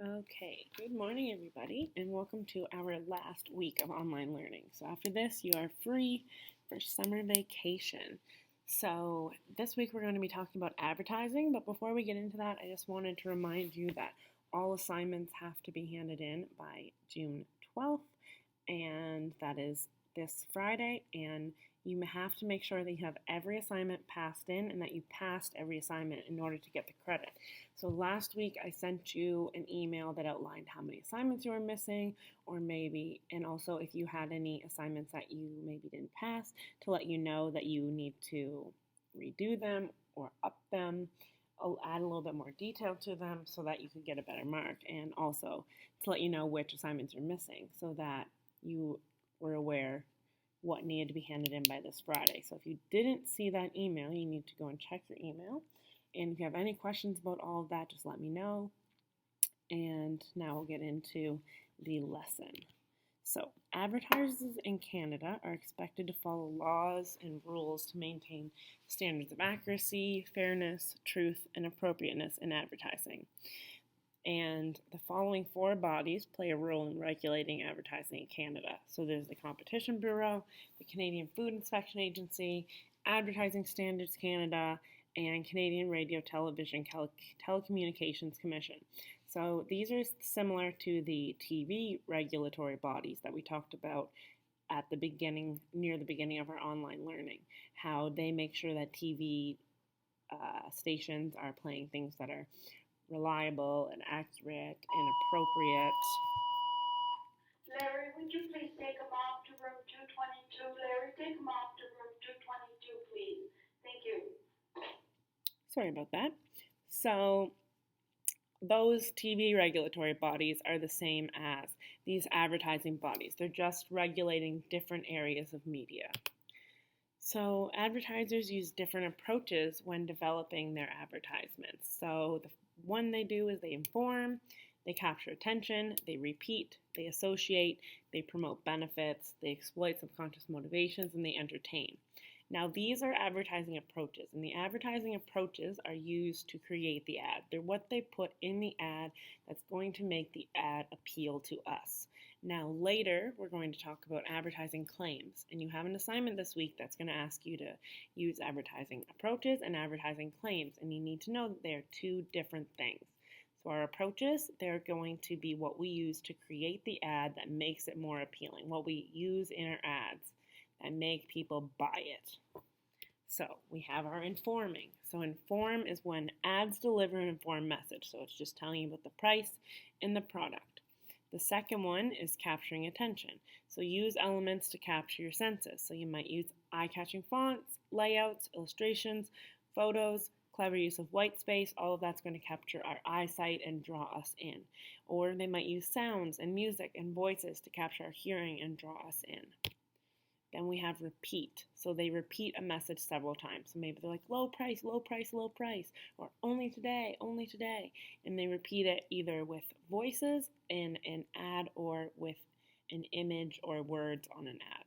Okay, good morning, everybody, and welcome to our last week of online learning. So, after this, you are free for summer vacation. So, this week we're going to be talking about advertising, but before we get into that, I just wanted to remind you that all assignments have to be handed in by June 12th, and that is this Friday. And you have to make sure that you have every assignment passed in and that you passed every assignment in order to get the credit. So last week I sent you an email that outlined how many assignments you were missing, or maybe, and also if you had any assignments that you maybe didn't pass, to let you know that you need to redo them or up them. I'll add a little bit more detail to them so that you can get a better mark, and also to let you know which assignments you're missing so that you were aware what needed to be handed in by this Friday. So if you didn't see that email, you need to go and check your email. And if you have any questions about all of that, just let me know. And now we'll get into the lesson. So, advertisers in Canada are expected to follow laws and rules to maintain standards of accuracy, fairness, truth, and appropriateness in advertising. And the following four bodies play a role in regulating advertising in Canada. So there's the Competition Bureau, the Canadian Food Inspection Agency, Advertising Standards Canada, and Canadian Radio Television Telecommunications Commission. So these are similar to the TV regulatory bodies that we talked about at the beginning, near the beginning of our online learning, how they make sure that TV stations are playing things that are reliable and accurate and appropriate. Larry, would you please take them off to room 222? Larry, take them off to room 222, please. Thank you. Sorry about that. So, those TV regulatory bodies are the same as these advertising bodies. They're just regulating different areas of media. So, advertisers use different approaches when developing their advertisements. So, the one they do is they inform, they capture attention, they repeat, they associate, they promote benefits, they exploit subconscious motivations, and they entertain. Now, these are advertising approaches, and the advertising approaches are used to create the ad. They're what they put in the ad that's going to make the ad appeal to us. Now, later, we're going to talk about advertising claims, and you have an assignment this week that's going to ask you to use advertising approaches and advertising claims, and you need to know that they're two different things. So our approaches, they're going to be what we use to create the ad that makes it more appealing, what we use in our ads that make people buy it. So we have our informing. So inform is when ads deliver an informed message. So it's just telling you about the price and the product. The second one is capturing attention. So use elements to capture your senses. So you might use eye-catching fonts, layouts, illustrations, photos, clever use of white space. All of that's going to capture our eyesight and draw us in. Or they might use sounds and music and voices to capture our hearing and draw us in. Then we have repeat. So they repeat a message several times. So maybe they're like low price, low price, low price, or only today, only today. And they repeat it either with voices in an ad or with an image or words on an ad.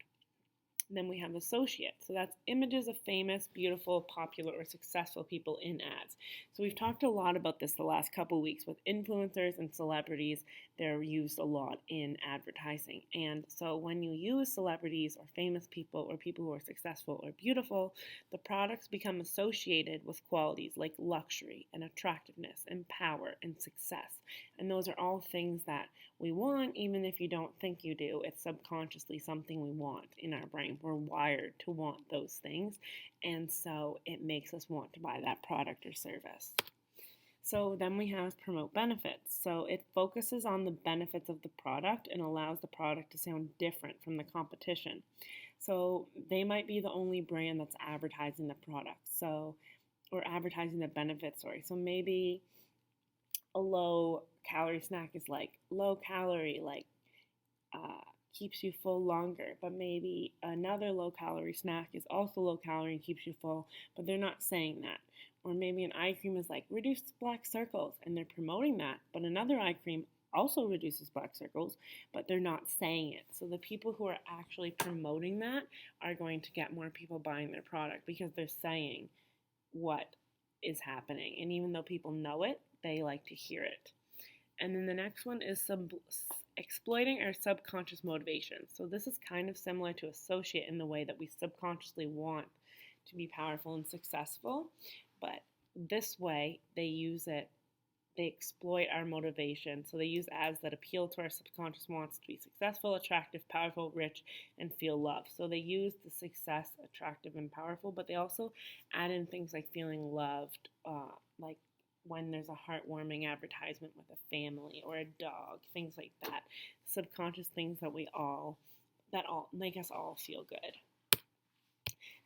Then we have associate. So that's images of famous, beautiful, popular, or successful people in ads. So we've talked a lot about this the last couple weeks with influencers and celebrities. They're used a lot in advertising. And so when you use celebrities or famous people or people who are successful or beautiful, the products become associated with qualities like luxury and attractiveness and power and success. And those are all things that we want, even if you don't think you do. It's subconsciously something we want in our brain. We're wired to want those things, and so it makes us want to buy that product or service. So then we have promote benefits. So it focuses on the benefits of the product and allows the product to sound different from the competition. So they might be the only brand that's advertising the product, or advertising the benefits, sorry. So maybe a low calorie snack is like low calorie, like keeps you full longer, but maybe another low calorie snack is also low calorie and keeps you full, but they're not saying that. Or maybe an eye cream is like reduced black circles and they're promoting that, but another eye cream also reduces black circles, but they're not saying it. So the people who are actually promoting that are going to get more people buying their product because they're saying what is happening. And even though people know it, they like to hear it. And then the next one is exploiting our subconscious motivation. So this is kind of similar to associate in the way that we subconsciously want to be powerful and successful, but this way they use it, they exploit our motivation. So they use ads that appeal to our subconscious wants to be successful, attractive, powerful, rich, and feel loved. So they use the success, attractive, and powerful, but they also add in things like feeling loved, like when there's a heartwarming advertisement with a family or a dog, things like that. Subconscious things that all make us all feel good.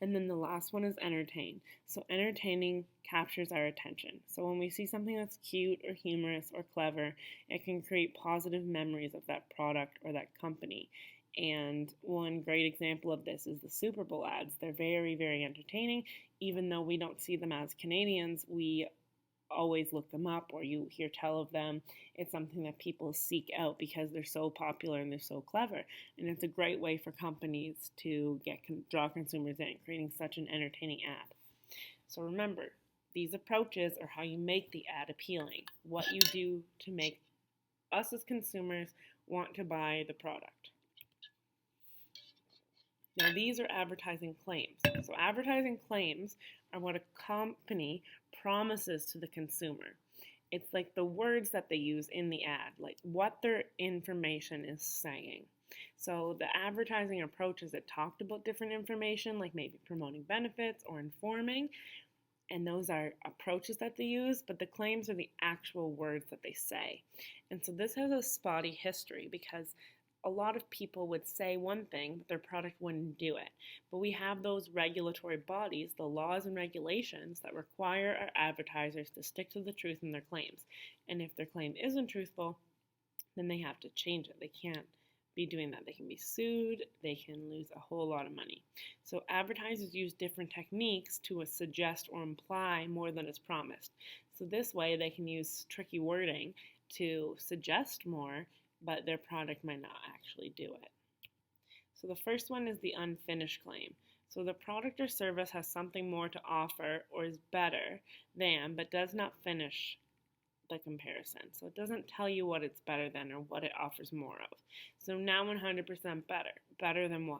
And then the last one is entertain. So entertaining captures our attention. So when we see something that's cute or humorous or clever, it can create positive memories of that product or that company. And one great example of this is the Super Bowl ads. They're very, very entertaining. Even though we don't see them as Canadians, we always look them up, or you hear tell of them. It's something that people seek out because they're so popular and they're so clever. And it's a great way for companies to draw consumers in, creating such an entertaining ad. So remember, these approaches are how you make the ad appealing, what you do to make us as consumers want to buy the product. Now, these are advertising claims. So advertising claims are what a company promises to the consumer. It's like the words that they use in the ad, like what their information is saying. So the advertising approaches that talked about different information, like maybe promoting benefits or informing, and those are approaches that they use, but the claims are the actual words that they say. And so this has a spotty history because a lot of people would say one thing, but their product wouldn't do it. But we have those regulatory bodies, the laws and regulations that require our advertisers to stick to the truth in their claims. And if their claim isn't truthful, then they have to change it. They can't be doing that. They can be sued, they can lose a whole lot of money. So advertisers use different techniques to suggest or imply more than is promised. So this way they can use tricky wording to suggest more, but their product might not actually do it. So the first one is the unfinished claim. So the product or service has something more to offer or is better than, but does not finish the comparison. So it doesn't tell you what it's better than or what it offers more of. So now 100% better. Better than what?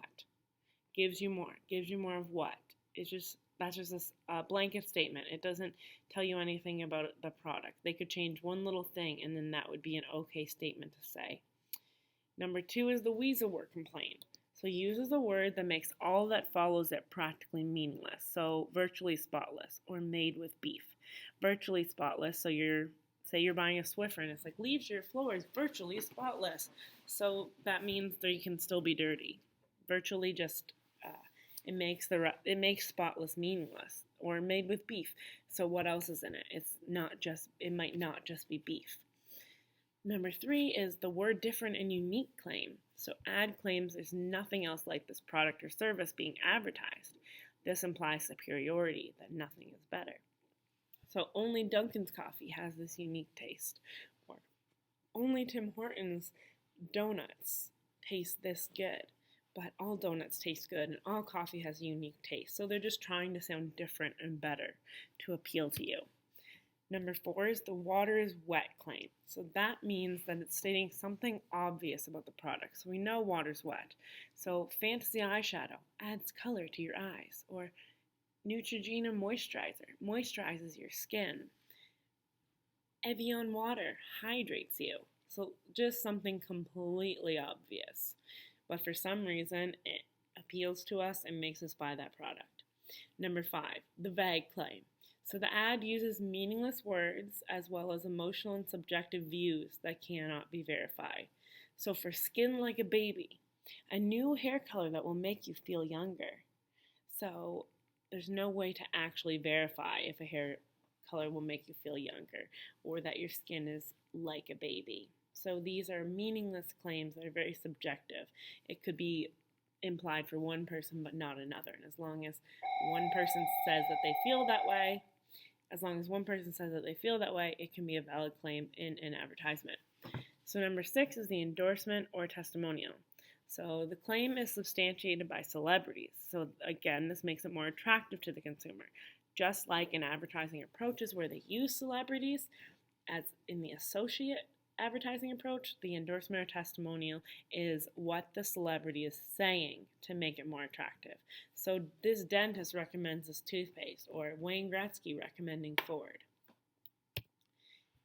Gives you more. Gives you more of what? That's just a blanket statement. It doesn't tell you anything about the product. They could change one little thing and then that would be an okay statement to say. Number 2 is the weasel word complaint. So uses a word that makes all that follows it practically meaningless. So virtually spotless or made with beef. Virtually spotless, so say you're buying a Swiffer and it's like, leaves your floors virtually spotless. So that means they can still be dirty. Virtually just it makes spotless meaningless, or made with beef. So what else is in it? It might not just be beef. Number 3 is the word different and unique claim. So ad claims there's nothing else like this product or service being advertised. This implies superiority, that nothing is better. So only Dunkin's coffee has this unique taste, or only Tim Hortons donuts taste this good. But all donuts taste good and all coffee has a unique taste. So they're just trying to sound different and better to appeal to you. Number 4 is the water is wet claim. So that means that it's stating something obvious about the product. So we know water's wet. So Fantasy Eyeshadow adds color to your eyes. Or Neutrogena Moisturizer moisturizes your skin. Evian water hydrates you. So just something completely obvious. But for some reason, it appeals to us and makes us buy that product. Number 5, the vague claim. So the ad uses meaningless words as well as emotional and subjective views that cannot be verified. So for skin like a baby, a new hair color that will make you feel younger. So there's no way to actually verify if a hair color will make you feel younger or that your skin is like a baby. So these are meaningless claims that are very subjective. It could be implied for one person but not another. And as long as one person says that they feel that way, it can be a valid claim in an advertisement. So number 6 is the endorsement or testimonial. So the claim is substantiated by celebrities. So again, this makes it more attractive to the consumer. Just like in advertising approaches where they use celebrities as in the associate advertising approach, the endorsement or testimonial, is what the celebrity is saying to make it more attractive. So this dentist recommends this toothpaste, or Wayne Gretzky recommending Ford.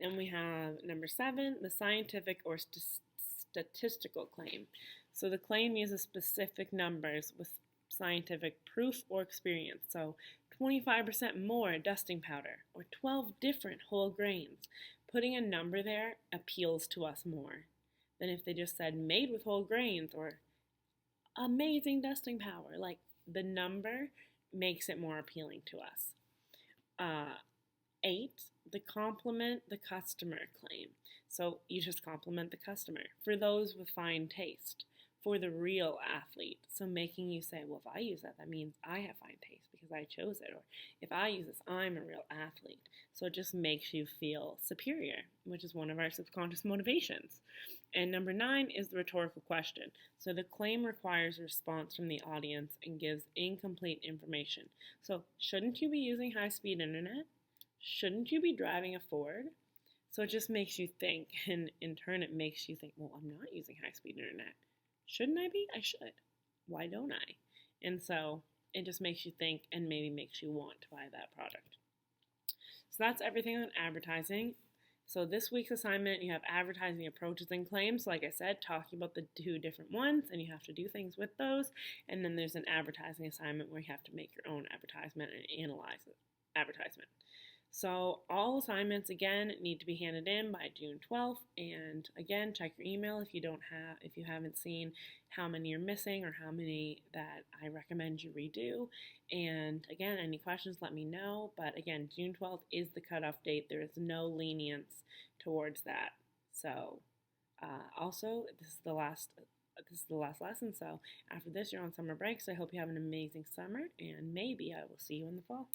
Then we have number 7, the scientific or statistical claim. So the claim uses specific numbers with scientific proof or experience. So 25% more dusting powder, or 12 different whole grains. Putting a number there appeals to us more than if they just said made with whole grains or amazing dusting power. Like, the number makes it more appealing to us. 8, the compliment the customer claim. So you just compliment the customer. For those with fine taste, for the real athlete. So making you say, well, if I use that, that means I have fine taste because I chose it. Or if I use this, I'm a real athlete. So it just makes you feel superior, which is one of our subconscious motivations. And number 9 is the rhetorical question. So the claim requires a response from the audience and gives incomplete information. So shouldn't you be using high-speed internet? Shouldn't you be driving a Ford? So it just makes you think, and in turn it makes you think, well, I'm not using high-speed internet. Shouldn't I be? I should. Why don't I? And so it just makes you think and maybe makes you want to buy that product. So that's everything on advertising. So this week's assignment, you have advertising approaches and claims. Like I said, talking about the 2 different ones, and you have to do things with those. And then there's an advertising assignment where you have to make your own advertisement and analyze the advertisement. So all assignments, again, need to be handed in by June 12th. And again, check your email if you haven't seen how many you're missing or how many that I recommend you redo. And again, any questions, let me know. But again, June 12th is the cutoff date. There is no lenience towards that. So also, this is the last lesson. So after this, you're on summer break. So I hope you have an amazing summer, and maybe I will see you in the fall.